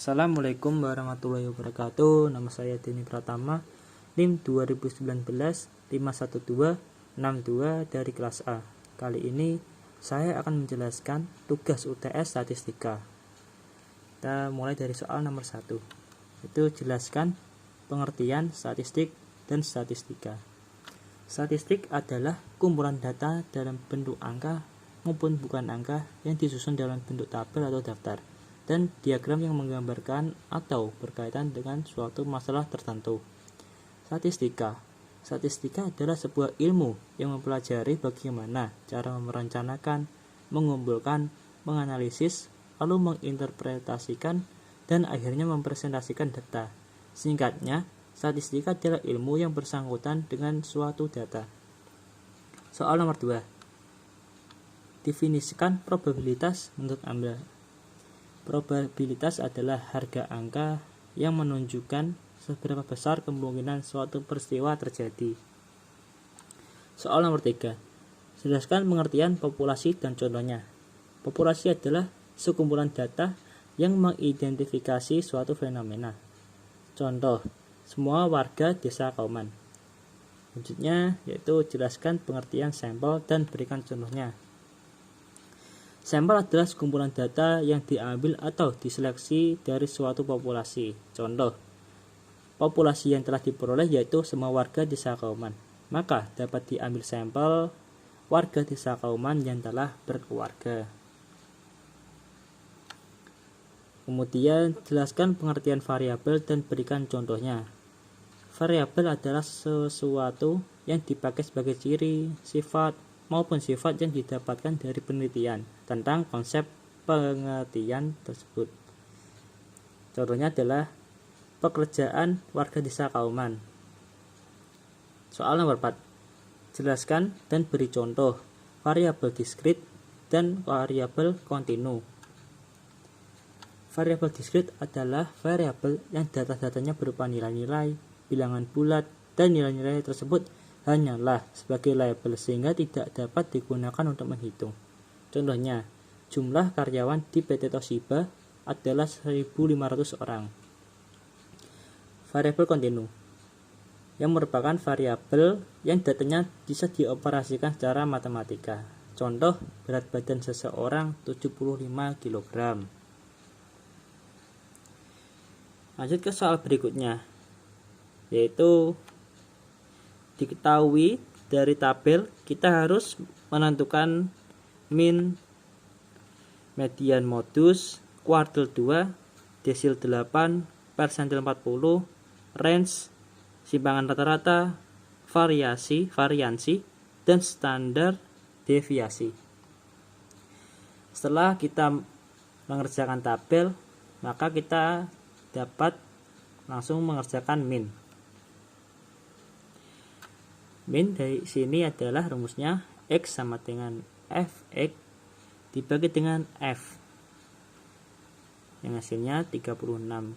Assalamualaikum warahmatullahi wabarakatuh. Nama saya Denny Pratama, NIM 2019-51262 dari kelas A. Kali ini saya akan menjelaskan tugas UTS statistika. Kita mulai dari soal nomor 1. Itu jelaskan pengertian statistik dan statistika. Statistik adalah kumpulan data dalam bentuk angka maupun bukan angka yang disusun dalam bentuk tabel atau daftar, dan diagram yang menggambarkan atau berkaitan dengan suatu masalah tertentu. Statistika adalah sebuah ilmu yang mempelajari bagaimana cara merencanakan, mengumpulkan, menganalisis, lalu menginterpretasikan, dan akhirnya mempresentasikan data. Singkatnya, statistika adalah ilmu yang bersangkutan dengan suatu data. Soal nomor 2. Definisikan probabilitas menurut Anda. Probabilitas adalah harga angka yang menunjukkan seberapa besar kemungkinan suatu peristiwa terjadi. Soal nomor 3. Jelaskan pengertian populasi dan contohnya. Populasi adalah sekumpulan data yang mengidentifikasi suatu fenomena. Contoh, semua warga desa Kauman. Selanjutnya yaitu jelaskan pengertian sampel dan berikan contohnya. Sampel adalah sekumpulan data yang diambil atau diseleksi dari suatu populasi. Contoh, populasi yang telah diperoleh yaitu semua warga desa Kauman. Maka dapat diambil sampel warga desa Kauman yang telah berkeluarga. Kemudian jelaskan pengertian variabel dan berikan contohnya. Variabel adalah sesuatu yang dipakai sebagai ciri, sifat, maupun sifat yang didapatkan dari penelitian tentang konsep pengertian tersebut. Contohnya adalah pekerjaan warga desa Kauman. Soal nomor 4. Jelaskan dan beri contoh variabel diskrit dan variabel kontinu. Variabel diskrit adalah variabel yang data-datanya berupa nilai-nilai, bilangan bulat, dan nilai-nilai tersebut hanyalah sebagai label sehingga tidak dapat digunakan untuk menghitung. Contohnya, jumlah karyawan di PT Toshiba adalah 1.500 orang. Variabel kontinu yang merupakan variabel yang datanya bisa dioperasikan secara matematika. Contoh, berat badan seseorang 75 kg. Lanjut ke soal berikutnya, yaitu diketahui dari tabel kita harus menentukan min, median modus, kuartil 2, desil 8, persentil 40, range, simpangan rata-rata, variansi, dan standar deviasi. Setelah kita mengerjakan tabel, maka kita dapat langsung mengerjakan min. Min dari sini adalah rumusnya X sama dengan Fx dibagi dengan F, yang hasilnya 36,95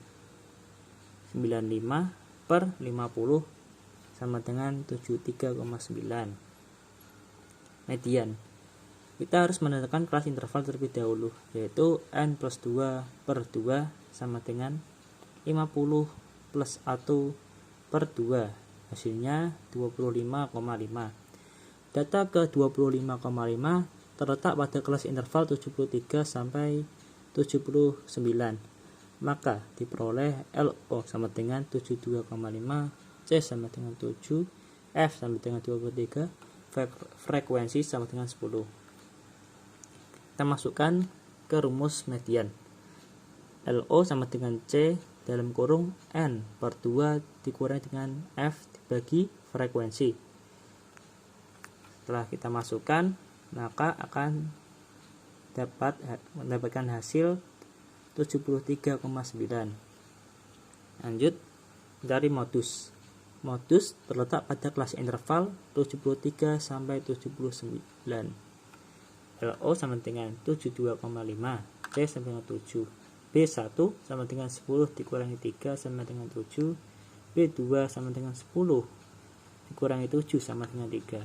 per 50 sama dengan 73,9. Median, kita harus menentukan kelas interval terlebih dahulu, yaitu N plus 2 per 2 sama dengan 50 plus 1 per 2, hasilnya 25,5. Data ke 25,5 terletak pada kelas interval 73 sampai 79. Maka diperoleh LO sama dengan 72,5, C sama dengan 7, F sama dengan 23, frekuensi sama dengan 10. Kita masukkan ke rumus median. LO sama dengan C dalam kurung N per 2 dikurangi dengan F dibagi frekuensi. Setelah kita masukkan, maka akan mendapatkan hasil 73,9. Lanjut dari modus. Modus terletak pada kelas interval 73 sampai 79. LO sama dengan 72,5, C sama dengan 7, B1 sama dengan 10 dikurangi 3 sama dengan 7, B2 sama dengan 10 dikurangi 7 sama dengan 3.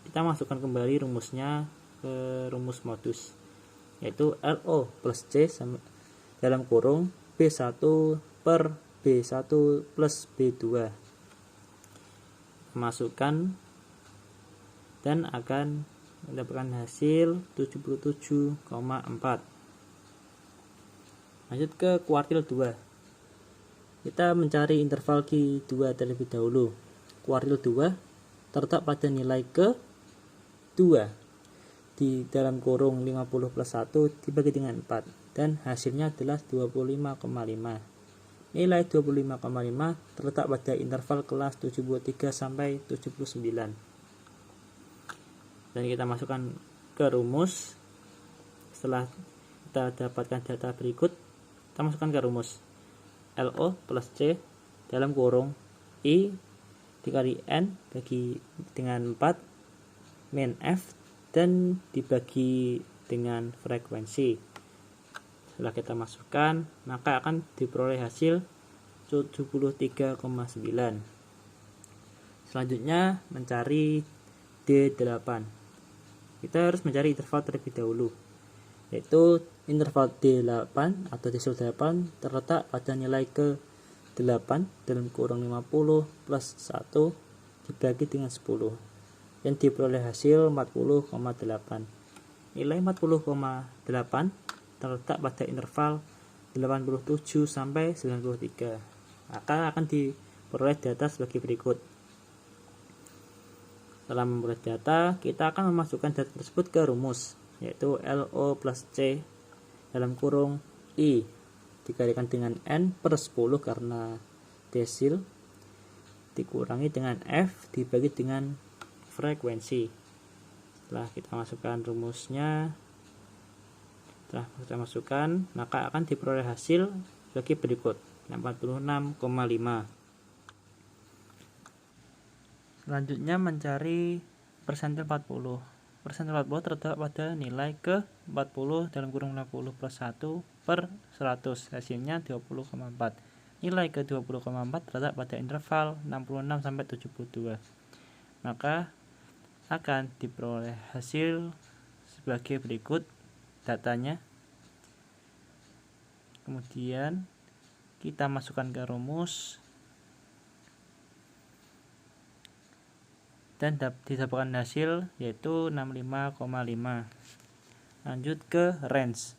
Kita masukkan kembali rumusnya ke rumus modus, yaitu LO plus C sama dalam kurung B1 per B1 plus B2. Masukkan dan akan mendapatkan hasil 77,4. Lanjut ke kuartil 2. Kita mencari interval Q2 terlebih dahulu. Kuartil 2 terletak pada nilai ke-2 di dalam kurung 50 plus 1 dibagi dengan 4 dan hasilnya adalah 25,5. Nilai 25,5 terletak pada interval kelas 73 sampai 79. Dan kita masukkan ke rumus. Setelah kita dapatkan data berikut, kita masukkan ke rumus. LO plus C dalam kurung I dikali N bagi dengan 4 min F dan dibagi dengan frekuensi. Setelah kita masukkan, maka akan diperoleh hasil 73,9. Selanjutnya mencari D8. Kita harus mencari interval terlebih dahulu, yaitu interval D8 atau desil 8 terletak pada nilai ke-8 dalam kurung 50 plus 1 dibagi dengan 10 yang diperoleh hasil 40,8. Nilai 40,8 terletak pada interval 87 sampai 93. Maka akan diperoleh data sebagai berikut. Setelah memperoleh data, kita akan memasukkan data tersebut ke rumus, yaitu LO plus C dalam kurung I dikalikan dengan N per 10 karena desil dikurangi dengan F dibagi dengan frekuensi. Setelah kita masukkan rumusnya, setelah kita masukkan, maka akan diperoleh hasil sebagai berikut, 46,5. Selanjutnya mencari persentil 40. Persentil 40 terletak pada nilai ke-40 dalam kurung 50 plus 1 per 100. Hasilnya 20,4. Nilai ke-20,4 terletak pada interval 66 sampai 72. Maka akan diperoleh hasil sebagai berikut datanya. Kemudian kita masukkan ke rumus dan didapatkan hasil yaitu 65,5. Lanjut ke range.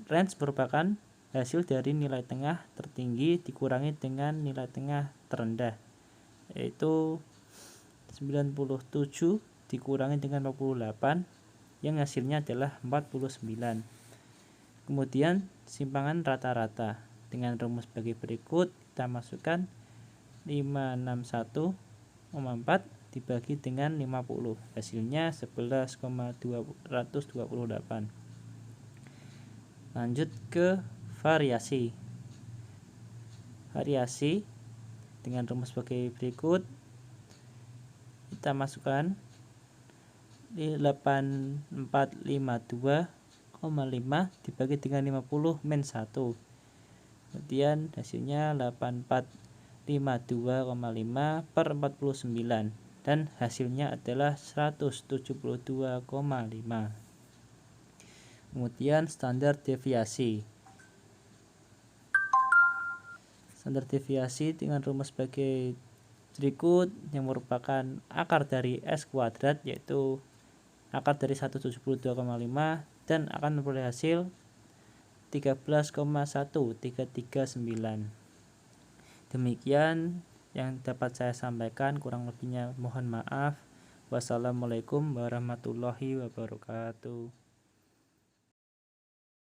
Range merupakan hasil dari nilai tengah tertinggi dikurangi dengan nilai tengah terendah, yaitu 97 dikurangi dengan 48 yang hasilnya adalah 49. Kemudian simpangan rata-rata dengan rumus sebagai berikut. Kita masukkan 561,4 dibagi dengan 50, hasilnya 11,228. Lanjut ke variasi. Variasi dengan rumus sebagai berikut. Kita masukkan 8452,5 dibagi dengan 50 min 1. Kemudian hasilnya 8452,5 per 49 dan hasilnya adalah 172,5. Kemudian standar deviasi. Standar deviasi dengan rumus sebagai berikut yang merupakan akar dari S kuadrat, yaitu akar dari 172,5 dan akan memperoleh hasil 13,1339. Demikian yang dapat saya sampaikan, kurang lebihnya mohon maaf. Wassalamualaikum warahmatullahi wabarakatuh.